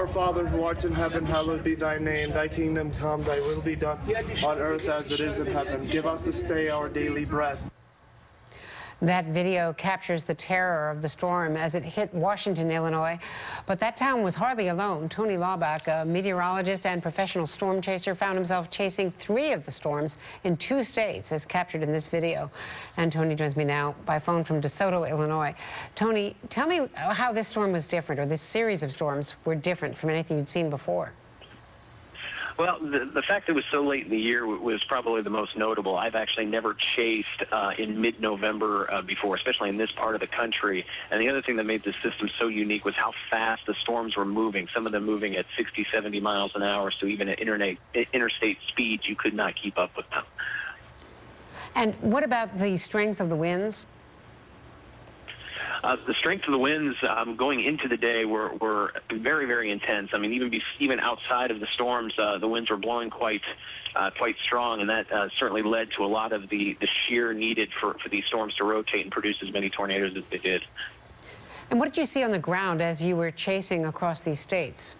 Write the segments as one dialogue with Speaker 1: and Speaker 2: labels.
Speaker 1: Our Father who art in heaven, hallowed be thy name. Thy kingdom come, thy will be done on earth as it is in heaven. Give us this day our daily bread.
Speaker 2: That video captures the terror of the storm as it hit Washington, Illinois. But that town was hardly alone. Tony Laubach, a meteorologist and professional storm chaser, found himself chasing 3 of the storms in 2 states, as captured in this video. And Tony joins me now by phone from DeSoto, Illinois. Tony, tell me how this storm was different, or this series of storms were different from anything you'd seen before.
Speaker 3: Well, the fact that it was so late in the year was probably the most notable. I've actually never chased in mid-November before, especially in this part of the country. And the other thing that made this system so unique was how fast the storms were moving, some of them moving at 60, 70 miles an hour, so even at interstate speeds, you could not keep up with them.
Speaker 2: And what about the strength of the winds?
Speaker 3: The strength of the winds going into the day were very, very intense. I mean, even outside of the storms, the winds were blowing quite strong, and that certainly led to a lot of the shear needed for these storms to rotate and produce as many tornadoes as they did.
Speaker 2: And what did you see on the ground as you were chasing across these states?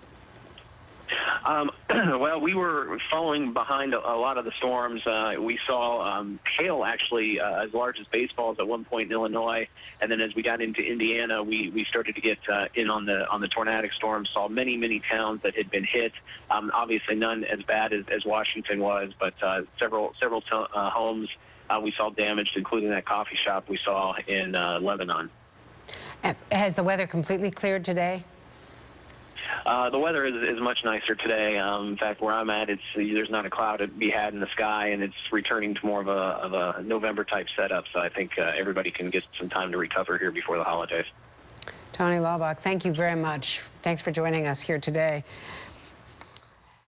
Speaker 3: Well, we were following behind a lot of the storms. We saw hail actually as large as baseballs at one point in Illinois, and then as we got into Indiana, we started to get in on the tornadic storm. Saw many towns that had been hit. Obviously, none as bad as Washington was, but several homes we saw damaged, including that coffee shop we saw in Lebanon.
Speaker 2: Has the weather completely cleared today?
Speaker 3: The weather is much nicer today. In fact, where I'm at, there's not a cloud to be had in the sky, and it's returning to more of a November-type setup. So I think everybody can get some time to recover here before the holidays.
Speaker 2: Tony Laubach, thank you very much. Thanks for joining us here today.